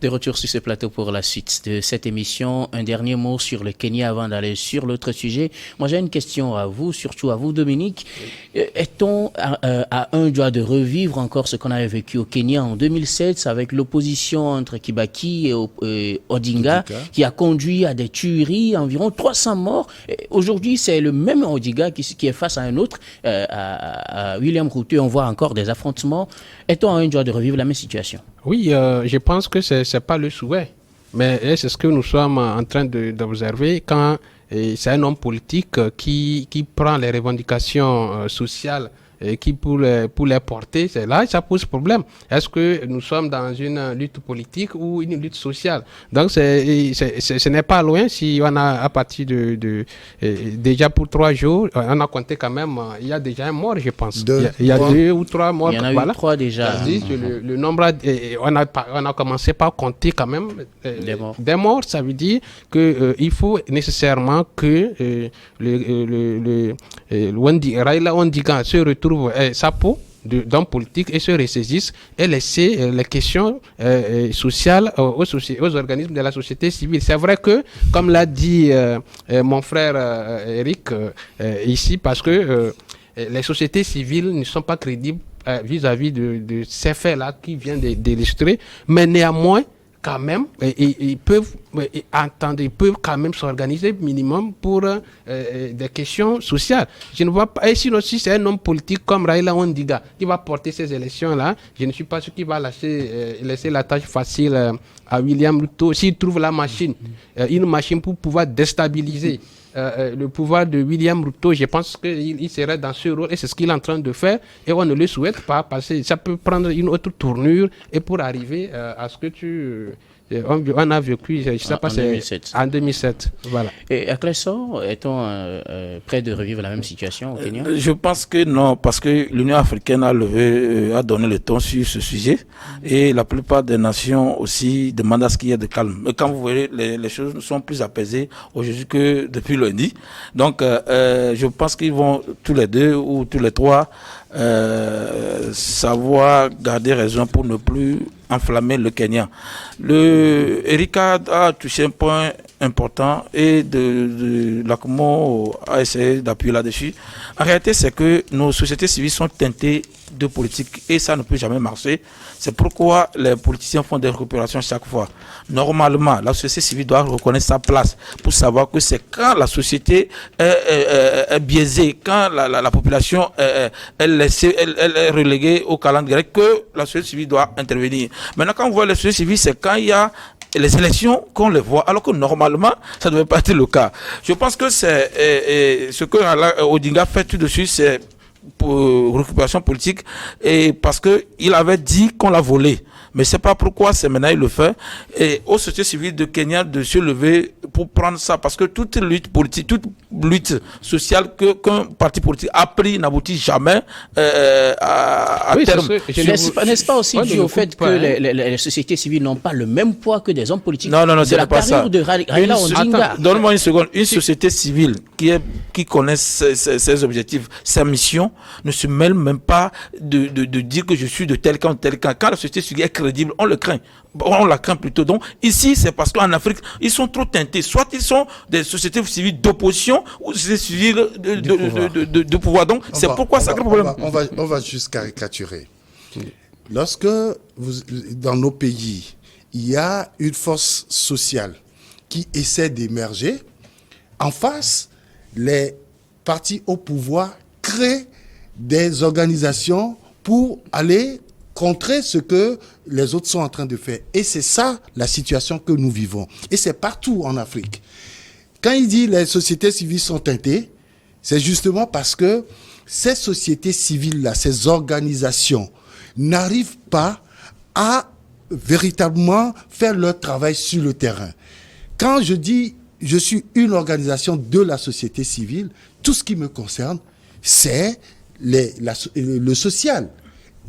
De retour sur ce plateau pour la suite de cette émission. Un dernier mot sur le Kenya avant d'aller sur l'autre sujet. Moi, j'ai une question à vous, surtout à vous, Dominique. Est-on à un doigt de revivre encore ce qu'on avait vécu au Kenya en 2007 avec l'opposition entre Kibaki et Odinga qui a conduit à des tueries, environ 300 morts. Aujourd'hui, c'est le même Odinga qui est face à un autre, à William Ruto. On voit encore des affrontements. Est-on à un doigt de revivre la même situation? Oui, je pense que ce n'est pas le souhait. Mais c'est ce que nous sommes en train d'observer quand c'est un homme politique qui prend les revendications sociales et qui pour les porter, c'est là ça pose problème. Est-ce que nous sommes dans une lutte politique ou une lutte sociale? Donc ce n'est pas loin si on a à partir déjà pour 3 jours, on a compté quand même, il y a déjà un mort, je pense. Il y a 2 ou 3 morts. Il y en a eu 3 déjà. Le nombre, on a commencé par compter quand même des morts. Ça veut dire que il faut nécessairement que Raila Odinga se retrouve sa peau d'homme politique et se ressaisisse et laisser les questions sociales aux organismes de la société civile. C'est vrai que, comme l'a dit mon frère Eric ici, parce que les sociétés civiles ne sont pas crédibles vis-à-vis de ces faits-là qui viennent d'illustrer, mais néanmoins, quand même, ils peuvent entendre, ils peuvent quand même s'organiser minimum pour des questions sociales. Je ne vois pas, et sinon si c'est un homme politique comme Raila Odinga qui va porter ces élections-là, je ne suis pas sûr qu'il va laisser la tâche facile à William Ruto s'il trouve la machine, une machine pour pouvoir déstabiliser le pouvoir de William Ruto. Je pense qu'il serait dans ce rôle et c'est ce qu'il est en train de faire et on ne le souhaite pas parce que ça peut prendre une autre tournure et pour arriver à ce que on a vécu, je ne sais pas, en 2007. Voilà. Et à Clesson, est-on prêt de revivre la même situation au Kenya? Je pense que non, parce que l'Union africaine a donné le ton sur ce sujet et la plupart des nations aussi demandent à ce qu'il y ait de calme. Mais quand vous voyez, les choses sont plus apaisées aujourd'hui que depuis lundi. Donc, je pense qu'ils vont tous les 2 ou tous les 3 savoir garder raison pour ne plus enflammer le Kenya. Erika a touché un point important et l'ACMO a essayé d'appuyer là-dessus. En réalité, c'est que nos sociétés civiles sont teintées de politique et ça ne peut jamais marcher. C'est pourquoi les politiciens font des récupérations chaque fois. Normalement, la société civile doit reconnaître sa place pour savoir que c'est quand la société est biaisée, quand la population est reléguée au calendrier que la société civile doit intervenir. Maintenant, quand on voit la société civile, c'est quand il y a les élections qu'on les voit, alors que normalement, ça ne devait pas être le cas. Je pense que c'est ce que Odinga fait tout de suite, c'est pour récupération politique et parce qu'il avait dit qu'on l'a volé. Mais c'est pas pourquoi c'est maintenant il le fait. Et aux sociétés civiles de Kenya de se lever pour prendre ça. Parce que toute lutte politique, toute lutte sociale qu'un parti politique a pris n'aboutit jamais à terme. N'est-ce pas aussi dû au fait que les sociétés civiles n'ont pas le même poids que des hommes politiques? Non, c'est pas ça. De Raila Odinga. Donne-moi une seconde. Une société civile qui connaît ses objectifs, sa mission, ne se mêle même pas de dire que je suis de tel camp, de tel camp. Quand la société civile est crédible, on le craint. On la craint plutôt. Donc, ici, c'est parce qu'en Afrique, ils sont trop teintés. Soit ils sont des sociétés civiles d'opposition ou des sociétés civiles de pouvoir. Donc, c'est pourquoi ça crée problème. On va juste caricaturer. Lorsque dans nos pays, il y a une force sociale qui essaie d'émerger, en face, les partis au pouvoir créent des organisations pour aller contrer ce que les autres sont en train de faire. Et c'est ça la situation que nous vivons. Et c'est partout en Afrique. Quand il dit les sociétés civiles sont teintées, c'est justement parce que ces sociétés civiles-là, ces organisations, n'arrivent pas à véritablement faire leur travail sur le terrain. Quand je dis je suis une organisation de la société civile, tout ce qui me concerne, c'est le social.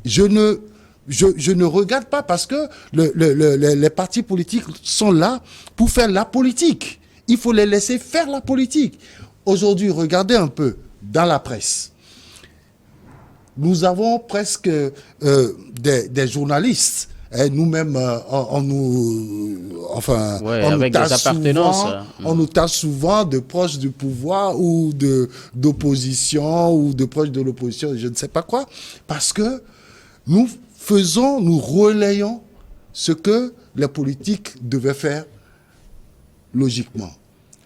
Je ne regarde pas parce que les partis politiques sont là pour faire la politique. Il faut les laisser faire la politique. Aujourd'hui, regardez un peu dans la presse. Nous avons presque des journalistes Nous-mêmes, on avec des appartenances. On nous tache souvent de proches du pouvoir ou d'opposition ou de proches de l'opposition, je ne sais pas quoi, parce que nous relayons ce que les politiques devaient faire logiquement.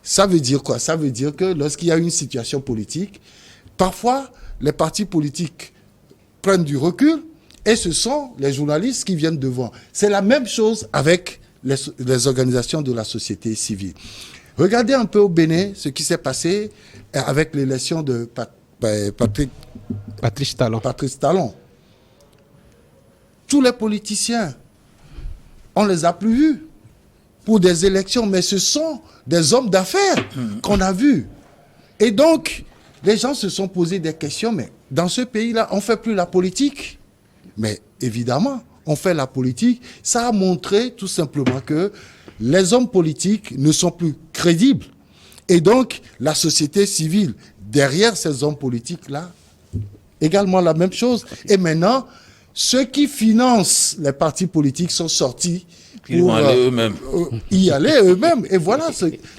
Ça veut dire quoi? Ça veut dire que lorsqu'il y a une situation politique, parfois les partis politiques prennent du recul et ce sont les journalistes qui viennent devant. C'est la même chose avec les organisations de la société civile. Regardez un peu au Bénin ce qui s'est passé avec l'élection de Patrice Talon. Tous les politiciens, on les a plus vus pour des élections, mais ce sont des hommes d'affaires qu'on a vus. Et donc, les gens se sont posé des questions, mais dans ce pays-là, on ne fait plus la politique. Mais évidemment, on fait la politique. Ça a montré tout simplement que les hommes politiques ne sont plus crédibles. Et donc, la société civile, derrière ces hommes politiques-là, également la même chose. Et maintenant, ceux qui financent les partis politiques sont sortis pour y aller eux-mêmes. Et voilà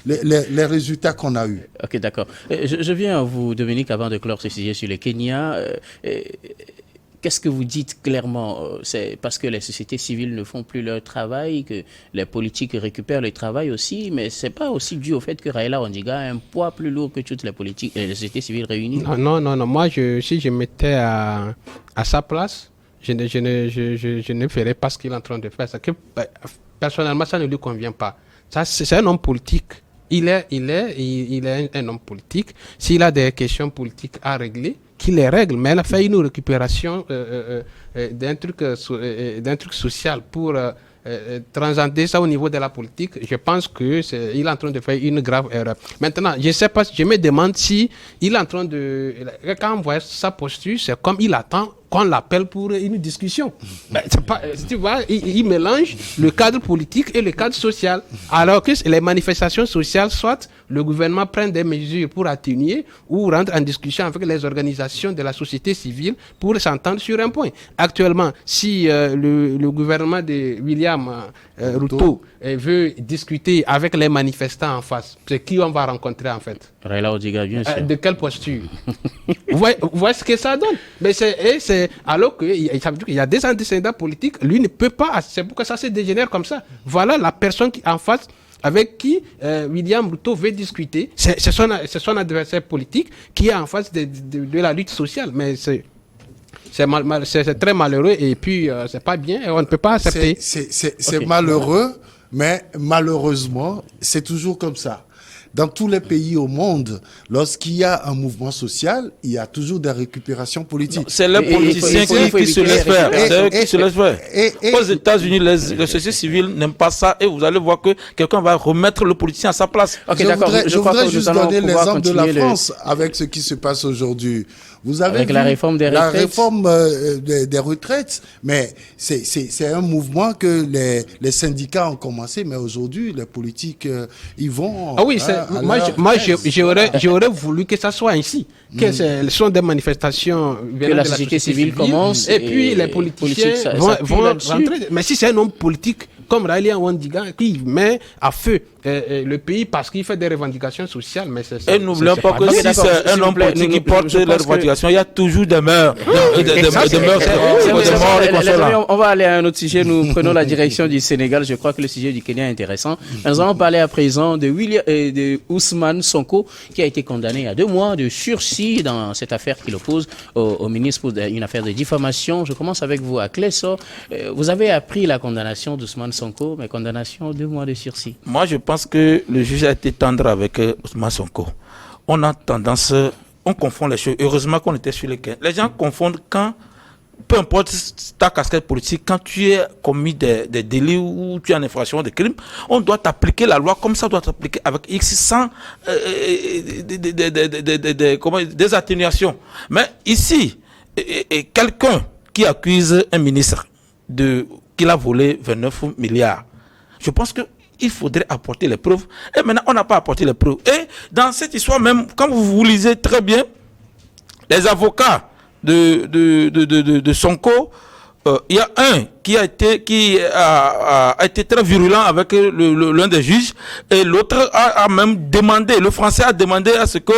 les résultats qu'on a eus. Ok, d'accord. Je viens à vous, Dominique, avant de clore ce sujet sur le Kenya. Qu'est-ce que vous dites clairement? C'est parce que les sociétés civiles ne font plus leur travail, que les politiques récupèrent le travail aussi, mais ce n'est pas aussi dû au fait que Raila Odinga a un poids plus lourd que toutes les politiques, les sociétés civiles réunies? Non. Moi, si je mettais à sa place, je ne ferais pas ce qu'il est en train de faire. Personnellement, ça ne lui convient pas. C'est un homme politique. Il est un homme politique. S'il a des questions politiques à régler, qu'il les règle. Mais elle a fait une récupération d'un truc social pour transcender ça au niveau de la politique. Je pense qu'il est en train de faire une grave erreur. Maintenant, je ne sais pas, je me demande si il est en train de... Quand on voit sa posture, c'est comme il attend qu'on l'appelle pour une discussion. Tu vois, il mélange le cadre politique et le cadre social. Alors que les manifestations sociales, soit le gouvernement prend des mesures pour atténuer ou rentrer en discussion avec les organisations de la société civile pour s'entendre sur un point. Actuellement, si le gouvernement de William Ruto veut discuter avec les manifestants en face, c'est qui on va rencontrer en fait? Raila Odinga, bien sûr. De quelle posture? Vous voyez ce que ça donne? Mais alors qu'il y a des antécédents politiques, lui ne peut pas, c'est pourquoi ça se dégénère comme ça. Voilà la personne qui en face, avec qui William Ruto veut discuter, c'est son adversaire politique qui est en face de la lutte sociale. Mais c'est très malheureux et puis c'est pas bien et on ne peut pas accepter. C'est malheureux, mais malheureusement, c'est toujours comme ça. Dans tous les pays au monde, lorsqu'il y a un mouvement social, il y a toujours des récupérations politiques. C'est les politiciens qui se laissent faire. C'est eux qui se laissent faire. Aux États-Unis, les sociétés civiles n'aiment pas ça et vous allez voir que quelqu'un va remettre le politicien à sa place. Okay, je voudrais juste donner l'exemple de la France avec ce qui se passe aujourd'hui. Vous avez avec la réforme des retraites. La réforme des retraites, mais c'est un mouvement que les syndicats ont commencé, mais aujourd'hui, les politiques, ils vont... Ah oui, j'aurais voulu que ça soit ainsi, que ce sont des manifestations... Que la société civile commence. Et puis les politiciens vont rentrer. Mais si c'est un homme politique comme Raila Odinga qui met à feu le pays parce qu'il fait des revendications sociales, mais c'est ça. Et n'oublions pas que si c'est un homme politique qui porte les revendications, il y a toujours des mœurs. On va aller à un autre sujet. Nous prenons la direction du Sénégal. Je crois que le sujet du Kenya est intéressant. Nous allons parler à présent de Ousmane Sonko, qui a été condamné à 2 mois de sursis dans cette affaire qui l'oppose au ministre pour une affaire de diffamation. Je commence avec vous, Akleso. Vous avez appris la condamnation d'Ousmane Sonko, mais condamnation 2 mois de sursis. Moi, je pense que le juge a été tendre avec Ousmane Sonko. On a tendance, on confond les choses. Heureusement qu'on était sur les quais. Les gens confondent quand, peu importe ta casquette politique, quand tu as commis des délits ou tu as une infraction, des crimes, on doit t'appliquer la loi comme ça, doit t'appliquer avec X sans des atténuations. Mais ici, quelqu'un qui accuse un ministre qu'il a volé 29 milliards, je pense qu'il faudrait apporter les preuves. Et maintenant, on n'a pas apporté les preuves. Et dans cette histoire même, quand vous lisez très bien, les avocats de Sonko il y a un qui a été très virulent avec l'un des juges, et l'autre a même demandé, le français a demandé à ce que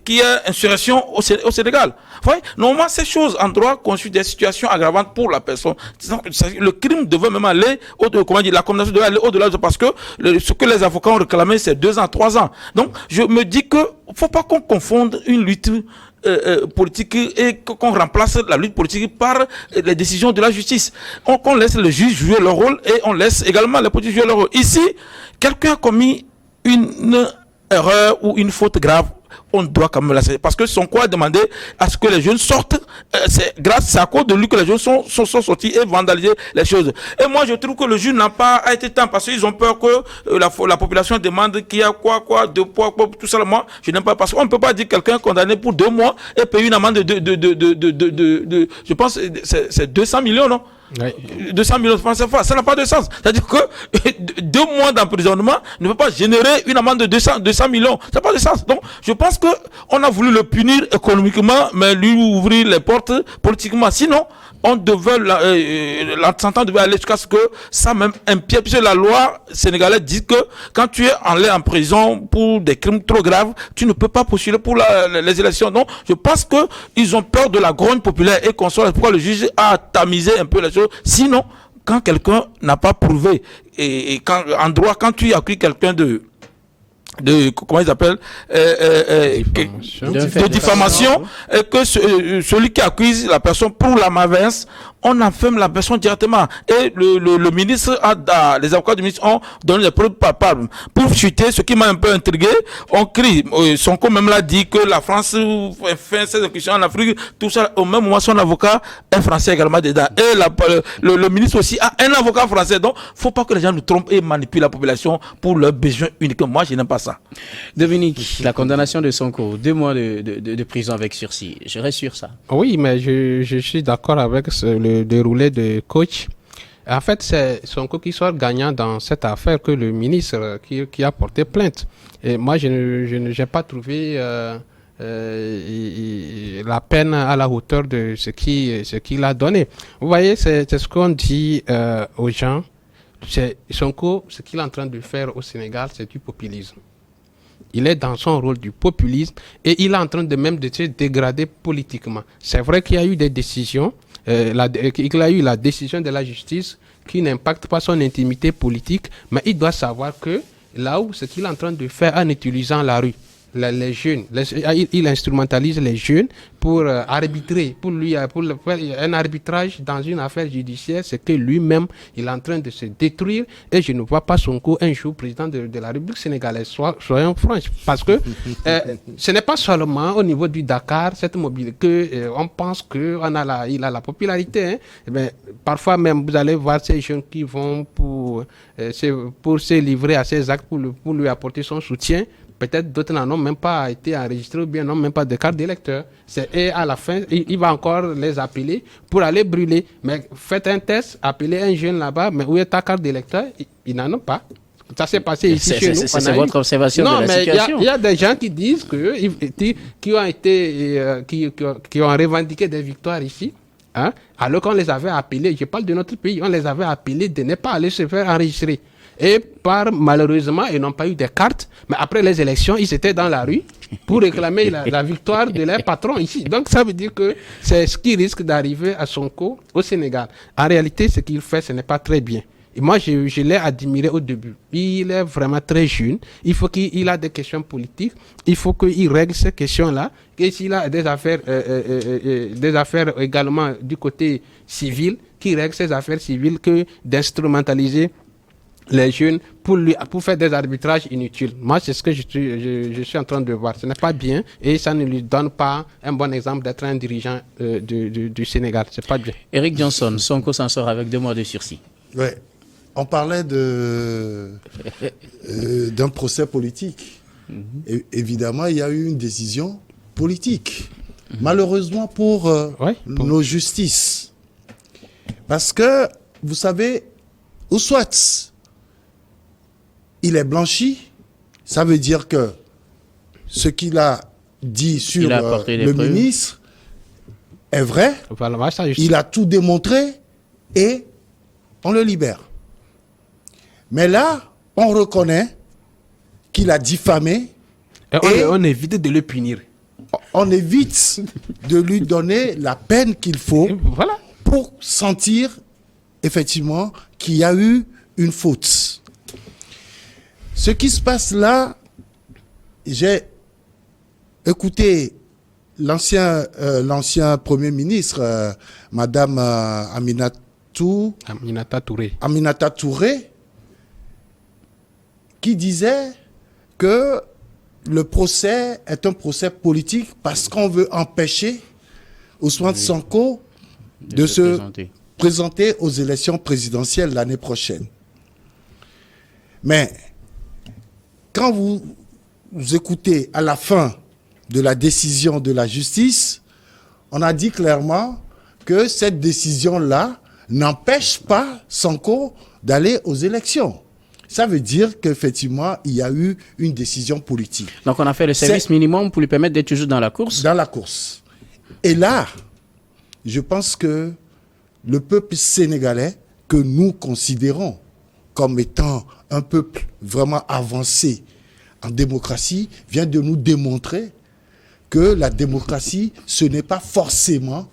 qu'il y ait insurrection au Sénégal. Vous voyez, normalement, ces choses en droit constituent des situations aggravantes pour la personne. Le crime devait même aller la condamnation devait aller au-delà, parce que ce que les avocats ont réclamé, c'est 2 ans, 3 ans. Donc, je me dis que faut pas qu'on confonde une lutte politique et qu'on remplace la lutte politique par les décisions de la justice. Qu'on laisse le juge jouer leur rôle et on laisse également les politiques jouer leur rôle. Ici, quelqu'un a commis une erreur ou une faute grave, on doit quand même la laisser. Parce que Sonko a demandé à ce que les jeunes sortent. C'est à cause de lui que les jeunes sont sortis et vandalisé les choses. Et moi, je trouve que le juge n'a pas été temps, parce qu'ils ont peur que la population demande qu'il y a quoi, 2 poids, tout ça. Moi, je n'aime pas, parce qu'on ne peut pas dire quelqu'un condamné pour 2 mois et payer une amende de je pense, c'est 200 millions, non? Oui. 200 millions de francs CFA, ça n'a pas de sens. C'est-à-dire que 2 mois d'emprisonnement ne peut pas générer une amende de 200 millions. Ça n'a pas de sens. Donc, je pense qu'on a voulu le punir économiquement, mais lui ouvrir les portes politiquement. Sinon, on devait, l'entente devait aller jusqu'à ce que ça même impiète, puisque la loi sénégalaise dit que quand tu es en prison pour des crimes trop graves, tu ne peux pas postuler pour les élections. Donc, je pense qu'ils ont peur de la grogne populaire et qu'on soit, pourquoi le juge a tamisé un peu les choses. Sinon, quand quelqu'un n'a pas prouvé, et en droit, quand tu accuses quelqu'un de comment ils appellent de diffamation, et que celui qui accuse la personne pour la malveillance, on enferme la personne directement. Et le ministre les avocats du ministre ont donné des preuves palpables. Pour chuter, ce qui m'a un peu intrigué, on crie, Sonko même l'a dit que la France fait ses exécutions en Afrique, tout ça. Au même moment, son avocat est français également dedans. Et le ministre aussi a un avocat français. Donc, faut pas que les gens nous trompent et manipulent la population pour leurs besoins uniquement. Moi, je n'aime pas ça. Dominique, la condamnation de Sonko, 2 mois de prison avec sursis, je reste sur ça. Oui, mais je suis d'accord avec le déroulé de coach. En fait, c'est Sonko qui sort gagnant dans cette affaire que le ministre qui a porté plainte. Et moi, je n'ai pas trouvé la peine à la hauteur de ce qu'il a donné. Vous voyez, c'est ce qu'on dit aux gens. Sonko, ce qu'il est en train de faire au Sénégal, c'est du populisme. Il est dans son rôle du populisme et il est en train de se dégrader politiquement. C'est vrai qu'il y a eu des décisions, il y a eu la décision de la justice qui n'impacte pas son intimité politique, mais il doit savoir que là où ce qu'il est en train de faire en utilisant la rue, les jeunes, il instrumentalise les jeunes pour arbitrer, pour faire un arbitrage dans une affaire judiciaire, c'est que lui-même, il est en train de se détruire et je ne vois pas Sonko un jour président de la République sénégalaise. Soyons francs, parce que ce n'est pas seulement au niveau du Dakar, cette mobilité, on pense qu'il a la popularité. Hein. Mais parfois même, vous allez voir ces jeunes qui vont pour se livrer à ces actes, pour lui apporter son soutien. Peut-être d'autres n'en ont même pas été enregistrés ou bien n'ont même pas de carte d'électeur. Et à la fin, il va encore les appeler pour aller brûler. Mais faites un test, appelez un jeune là-bas, mais où est ta carte d'électeur? Ils n'en ont pas. Ça s'est passé ici chez nous. C'est votre observation de la situation. Non, mais il y a des gens qui disent qui ont revendiqué des victoires ici. Hein, alors qu'on les avait appelés, je parle de notre pays, on les avait appelés de ne pas aller se faire enregistrer. Et malheureusement, ils n'ont pas eu de cartes. Mais après les élections, ils étaient dans la rue pour réclamer la victoire de leur patron ici. Donc ça veut dire que c'est ce qui risque d'arriver à Sonko au Sénégal. En réalité, ce qu'il fait, ce n'est pas très bien. Et moi, je l'ai admiré au début. Il est vraiment très jeune. Il faut qu'il a des questions politiques. Il faut qu'il règle ces questions-là. Et s'il a des affaires également du côté civil, qu'il règle ces affaires civiles que d'instrumentaliser les jeunes pour faire des arbitrages inutiles. Moi, c'est ce que je suis en train de voir. Ce n'est pas bien et ça ne lui donne pas un bon exemple d'être un dirigeant du Sénégal. C'est pas bien. Eric Johnson, Sonko s'en sort avec 2 mois de sursis. Ouais. On parlait d'un procès politique. Et, évidemment, il y a eu une décision politique. Malheureusement pour nos justices. Parce que, vous savez, ou soit il est blanchi, ça veut dire que ce qu'il a dit sur le ministre est vrai, Voilà, ça, je sais. il a tout démontré et on le libère. Mais là, on reconnaît qu'il a diffamé Et on évite de le punir. on évite de lui donner la peine qu'il faut Et voilà. pour sentir effectivement qu'il y a eu une faute. Ce qui se passe là, j'ai écouté l'ancien Premier ministre, Madame Aminata Touré, qui disait que le procès est un procès politique parce qu'on veut empêcher Ousmane Sonko de se présenter aux élections présidentielles l'année prochaine. Mais quand vous écoutez à la fin de la décision de la justice, on a dit clairement que cette décision-là n'empêche pas Sonko d'aller aux élections. Ça veut dire qu'effectivement, il y a eu une décision politique. Donc on a fait le service minimum pour lui permettre d'être toujours dans la course. Dans la course. Et là, je pense que le peuple sénégalais, que nous considérons comme étant un peuple vraiment avancé en démocratie, vient de nous démontrer que la démocratie, ce n'est pas forcément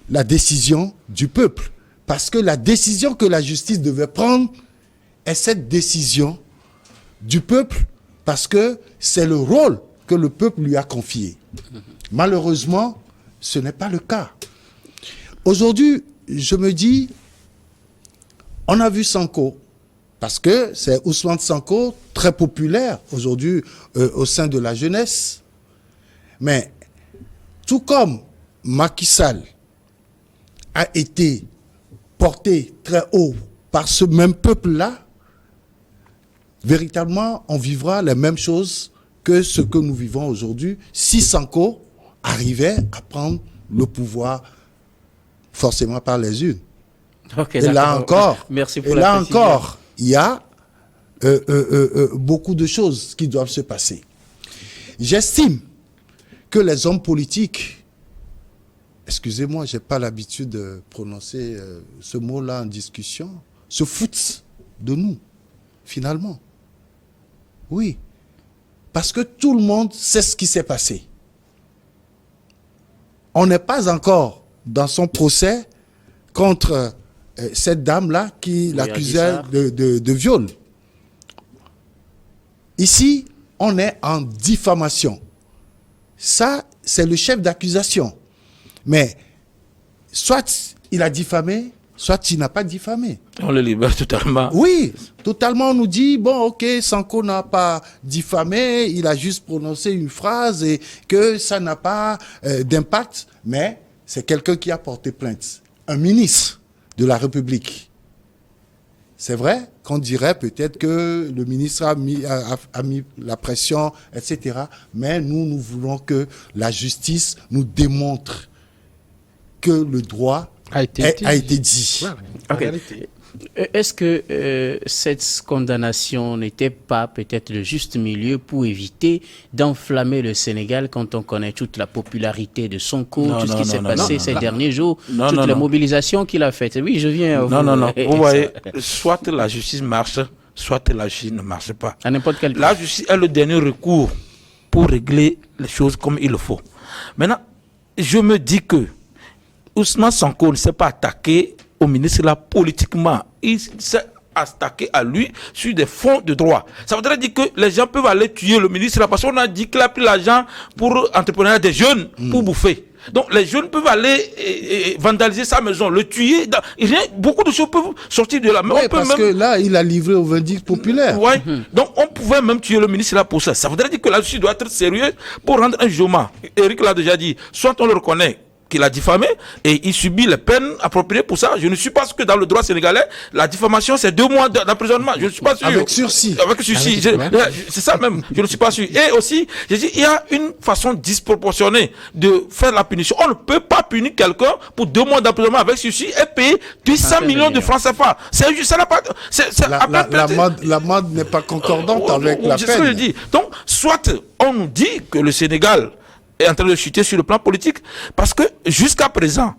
la décision du peuple. Parce que la décision que la justice devait prendre est cette décision du peuple, parce que c'est le rôle que le peuple lui a confié. Malheureusement, ce n'est pas le cas. Aujourd'hui, je me dis, on a vu Sonko, parce que c'est Ousmane Sonko, très populaire aujourd'hui au sein de la jeunesse. Mais tout comme Macky Sall a été porté très haut par ce même peuple-là, véritablement, on vivra les mêmes choses que ce que nous vivons aujourd'hui si Sonko arrivait à prendre le pouvoir forcément par les urnes. Okay, et là encore, merci pour la précision. Encore, il y a beaucoup de choses qui doivent se passer. J'estime que les hommes politiques, excusez-moi, je n'ai pas l'habitude de prononcer ce mot-là en discussion, se foutent de nous, finalement. Oui, parce que tout le monde sait ce qui s'est passé. On n'est pas encore dans son procès contre cette dame-là qui l'accusait de viol. Ici, on est en diffamation. Ça, c'est le chef d'accusation. Mais soit il a diffamé, soit il n'a pas diffamé. On le libère totalement. Oui, totalement. On nous dit, bon, ok, Sonko n'a pas diffamé, il a juste prononcé une phrase et que ça n'a pas d'impact. Mais c'est quelqu'un qui a porté plainte. Un ministre de la République. C'est vrai qu'on dirait peut-être que le ministre a mis la pression, etc. Mais nous voulons que la justice nous démontre que le droit a été dit. Voilà. Okay. Est-ce que cette condamnation n'était pas peut-être le juste milieu pour éviter d'enflammer le Sénégal quand on connaît toute la popularité de Sonko, tout ce qui s'est passé ces derniers jours, toutes les mobilisations qu'il a faites? Oui, je viens à vous. Non. Vous voyez, soit la justice marche, soit la justice ne marche pas. À n'importe quel La justice est le dernier recours pour régler les choses comme il le faut. Maintenant, je me dis que Ousmane Sonko ne s'est pas attaqué au ministre là politiquement. Il s'est attaqué à lui sur des fonds de droit. Ça voudrait dire que les gens peuvent aller tuer le ministre là parce qu'on a dit qu'il a pris l'argent pour entreprendre des jeunes pour bouffer. Donc les jeunes peuvent aller vandaliser sa maison, le tuer. Beaucoup de choses peuvent sortir de là. Mais oui, on peut parce même... que là, il a livré au verdict populaire. Ouais. Donc on pouvait même tuer le ministre là pour ça. Ça voudrait dire que la justice doit être sérieuse pour rendre un jugement. Eric l'a déjà dit. Soit on le reconnaît qu'il a diffamé et il subit les peines appropriées pour ça. Je ne suis pas sûr que dans le droit sénégalais, la diffamation c'est 2 mois d'emprisonnement. Je ne suis pas sûr. Avec sursis. Avec sursis. C'est ça même. Je ne suis pas sûr. Et aussi, je dis, il y a une façon disproportionnée de faire la punition. On ne peut pas punir quelqu'un pour 2 mois d'emprisonnement avec sursis et payer 200 millions de francs CFA. C'est juste, ça n'a pas. La mode n'est pas concordante avec la peine. C'est ce que je dis. Donc, soit on nous dit que le Sénégal est en train de chuter sur le plan politique. Parce que jusqu'à présent,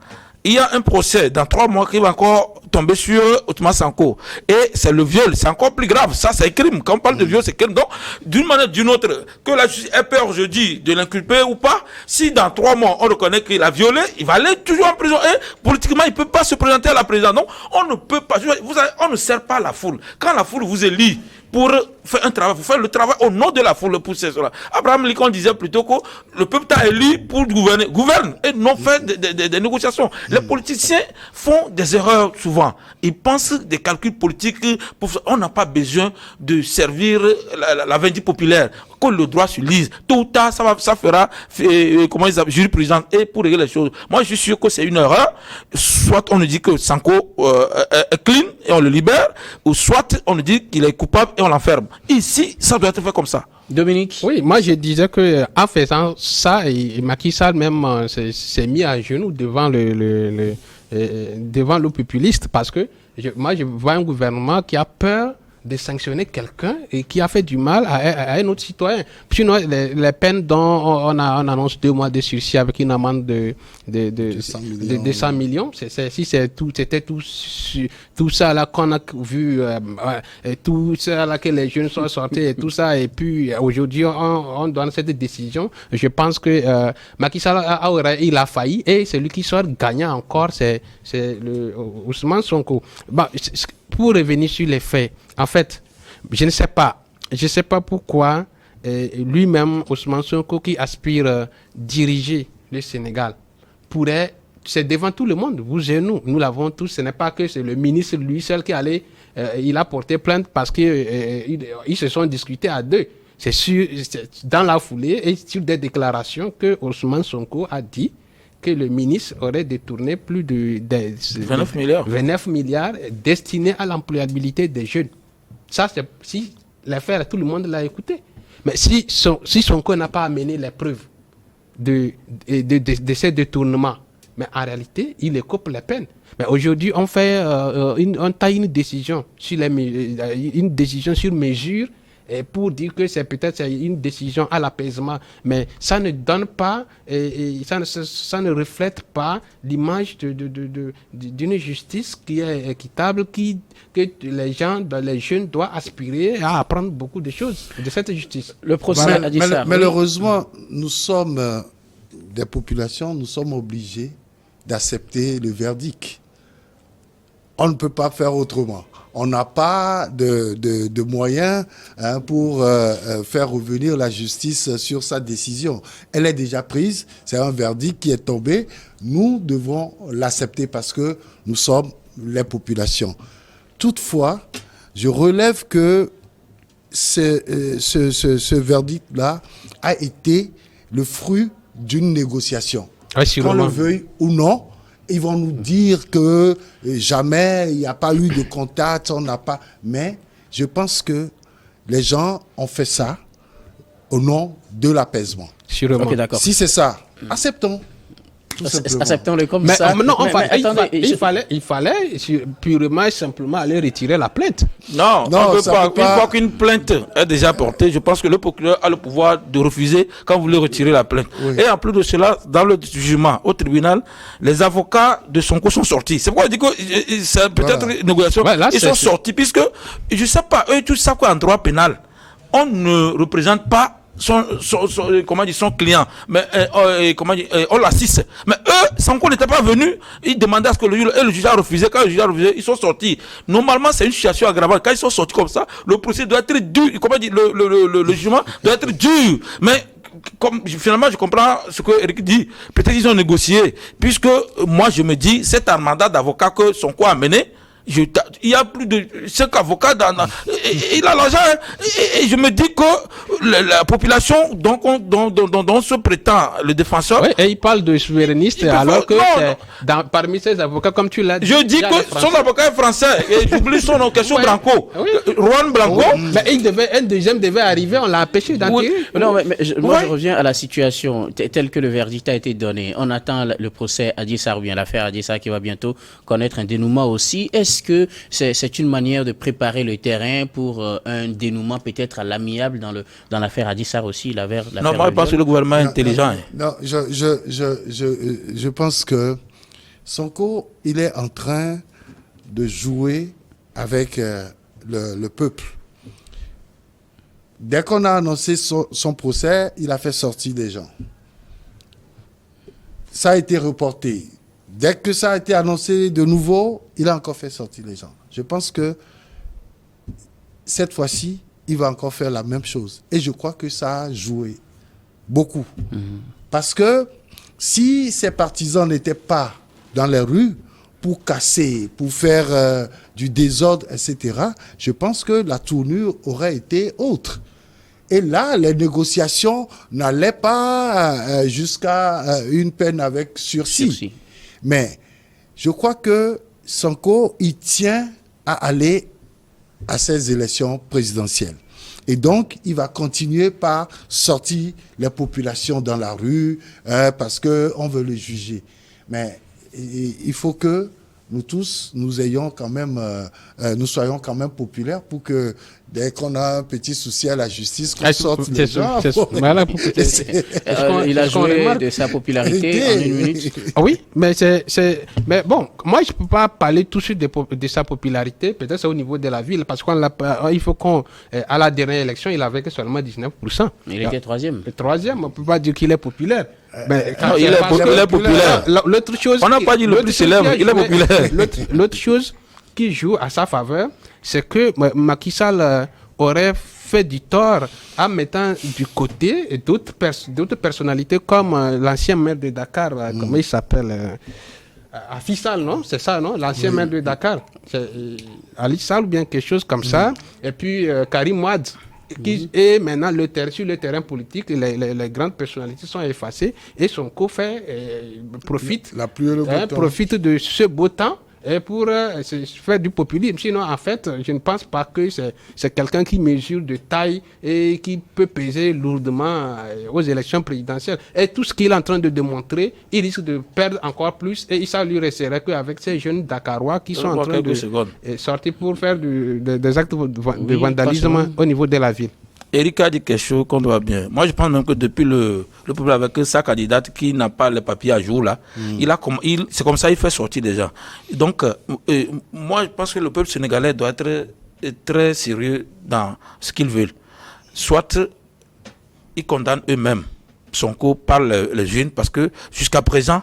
il y a un procès dans 3 mois qui va encore tomber sur Ousmane Sonko. Et c'est le viol, c'est encore plus grave. Ça, c'est un crime. Quand on parle de viol, c'est crime. Donc, d'une manière ou d'une autre, que la justice ait peur, je dis, de l'inculper ou pas, si dans 3 mois, on reconnaît qu'il a violé, il va aller toujours en prison. Et politiquement, il ne peut pas se présenter à la présidence. Donc, on ne peut pas, on ne sert pas la foule. Quand la foule vous élit pour faire un travail, vous faites le travail au nom de la foule pour ces choses-là. Abraham Lincoln disait plutôt que le peuple t'a élu pour gouverner. Gouverne et non faire des négociations. Les politiciens font des erreurs souvent. Ils pensent des calculs politiques. On n'a pas besoin de servir la vindicte populaire. Que le droit se lise. Tôt ou tard, ça fera jurisprudence et pour régler les choses. Moi, je suis sûr que c'est une erreur. Soit on nous dit que Sonko est clean et on le libère, ou soit on nous dit qu'il est coupable et on l'enferme. Ici, ça doit être fait comme ça. Dominique? Oui, moi je disais que en faisant ça, et Macky Sall même s'est mis à genoux devant devant le populiste, parce que moi je vois un gouvernement qui a peur de sanctionner quelqu'un et qui a fait du mal à un autre citoyen. Sinon, les peines dont on annonce 2 mois de sursis avec une amende de 100 millions, c'était tout ça là qu'on a vu, tout ça là que les jeunes sont sortis et tout ça, et puis aujourd'hui on donne cette décision. Je pense que Macky Sall il a failli, et celui qui sort gagnant encore, c'est le Ousmane Sonko. Bon, pour revenir sur les faits, en fait, je ne sais pas pourquoi lui-même, Ousmane Sonko, qui aspire diriger le Sénégal, c'est devant tout le monde, vous et nous l'avons tous. Ce n'est pas que c'est le ministre lui seul qui allait, il a porté plainte parce qu'ils se sont discutés à 2. C'est dans la foulée et sur des déclarations que Ousmane Sonko a dit que le ministre aurait détourné plus de 29 milliards destinés à l'employabilité des jeunes. Ça, c'est si l'affaire, tout le monde l'a écouté. Mais si Sonko n'a pas amené les preuves de ces détournements, mais en réalité, il écope les peines. Mais aujourd'hui, on taille une décision sur mesure, et pour dire que c'est peut-être une décision à l'apaisement, mais ça ne donne pas, ça ne reflète pas l'image d'une justice qui est équitable, que les jeunes doivent aspirer à apprendre beaucoup de choses de cette justice. Le procès a dit ça. Malheureusement, nous sommes des populations, nous sommes obligés d'accepter le verdict. On ne peut pas faire autrement. On n'a pas de moyens pour faire revenir la justice sur sa décision. Elle est déjà prise, c'est un verdict qui est tombé. Nous devons l'accepter parce que nous sommes les populations. Toutefois, je relève que ce verdict-là a été le fruit d'une négociation. Qu'on le veuille ou non, ils vont nous dire que jamais il n'y a pas eu de contact, on n'a pas. Mais je pense que les gens ont fait ça au nom de l'apaisement. Sûrement. Okay, d'accord. Si c'est ça, acceptons. Acceptons-le comme mais, ça. Il fallait purement et simplement aller retirer la plainte. Non, on ne peut pas. Une fois qu'une plainte est déjà portée, je pense que le procureur a le pouvoir de refuser quand vous voulez retirer la plainte. Oui. Et en plus de cela, dans le jugement au tribunal, les avocats de Sonko sont sortis. C'est pourquoi je dis que c'est peut-être une négociation. Ouais, là, ils sont sortis, puisque, je ne sais pas, eux, tous savent qu'en droit pénal, on ne représente pas son client, mais on l'assiste. Mais eux, Sonko n'était pas venu, ils demandaient à ce que le juge a refusé. Quand le juge a refusé, ils sont sortis. Normalement, c'est une situation aggravante. Quand ils sont sortis comme ça, le procès doit être dur. Le jugement doit être dur. Mais finalement, je comprends ce que Eric dit. Peut-être qu'ils ont négocié, puisque moi, je me dis, cet armada d'avocats que Sonko a mené, il y a plus de 5 avocats il a l'argent, et je me dis que la population dont se prétend le défenseur. Oui, et il parle de souverainiste alors que parmi ces avocats, comme tu l'as dit. Je dis que son avocat est français, et j'oublie son nom, question Blanco. Oui. Juan Blanco. Oui. Mais un deuxième devait arriver, on l'a empêché d'entrer. Oui. Non, moi je reviens à la situation telle que le verdict a été donné. On attend le procès Adji Sarr, ou bien l'affaire Adji Sarr qui va bientôt connaître un dénouement aussi. Est-ce est-ce que c'est une manière de préparer le terrain pour un dénouement peut-être à l'amiable dans l'affaire Adji Sarr aussi, l'affaire Non, moi je pense que le gouvernement est intelligent. Non, je pense que Sonko, il est en train de jouer avec le peuple. Dès qu'on a annoncé son procès, il a fait sortir des gens. Ça a été reporté. Dès que ça a été annoncé de nouveau, il a encore fait sortir les gens. Je pense que cette fois-ci, il va encore faire la même chose. Et je crois que ça a joué beaucoup. Parce que si ses partisans n'étaient pas dans les rues pour casser, pour faire du désordre, etc., je pense que la tournure aurait été autre. Et là, les négociations n'allaient pas jusqu'à une peine avec sursis. Mais je crois que Sonko, il tient à aller à ces élections présidentielles. Et donc, il va continuer par sortir les populations dans la rue parce qu'on veut le juger. Mais il faut que nous tous, nous ayons quand même, nous soyons quand même populaires pour que dès qu'on a un petit souci à la justice, qu'on sorte les gens. Il a joué de sa popularité en une minute. Oui, mais mais bon, moi je peux pas parler tout de suite de sa popularité. Peut-être c'est au niveau de la ville, parce qu'il faut à la dernière élection, il avait que seulement 19%. Il était troisième. Le troisième, on peut pas dire qu'il est populaire. Mais non, il est populaire. L'autre chose, on n'a pas dit le plus célèbre, il est populaire. L'autre chose qui joue à sa faveur, c'est que Macky Sall aurait fait du tort en mettant du côté d'autres personnalités comme l'ancien maire de Dakar, comment il s'appelle Ali Sall, non? C'est ça, non? L'ancien maire de Dakar. C'est Ali Sall ou bien quelque chose comme ça. Et puis Karim Wade. Et maintenant, sur le terrain politique, les grandes personnalités sont effacées et Sonko profite de ce beau temps pour faire du populisme. Sinon, en fait, je ne pense pas que c'est quelqu'un qui mesure de taille et qui peut peser lourdement aux élections présidentielles. Et tout ce qu'il est en train de démontrer, il risque de perdre encore plus et ça lui resterait qu'avec ces jeunes Dakarois qui sont en train de sortir pour faire des actes de vandalisme au niveau de la ville. Eric a dit quelque chose qu'on doit bien. Moi, je pense même que depuis le problème avec sa candidate qui n'a pas les papiers à jour, là, c'est comme ça qu'il fait sortir des gens. Donc, moi, je pense que le peuple sénégalais doit être très sérieux dans ce qu'ils veulent. Soit ils condamnent eux-mêmes Sonko par les jeunes, parce que jusqu'à présent,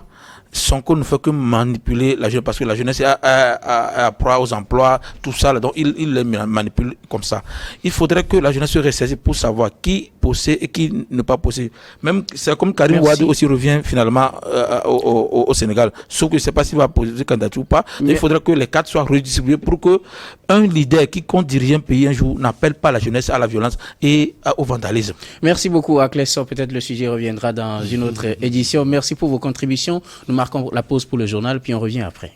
Sonko ne fait que manipuler la jeunesse, parce que la jeunesse a proie aux emplois, tout ça, donc il les manipule comme ça. Il faudrait que la jeunesse se ressaisisse pour savoir qui possède et qui ne pas possède. Même, c'est comme Karim Wade aussi revient finalement au Sénégal. Sauf que je ne sais pas s'il va poser candidature ou pas. Mais il faudrait que les cadres soient redistribués pour que un leader qui compte diriger un pays un jour n'appelle pas la jeunesse à la violence et au vandalisme. Merci beaucoup à Clesson. Peut-être le sujet reviendra dans une autre édition. Merci pour vos contributions. Nous marquons la pause pour le journal, puis on revient après.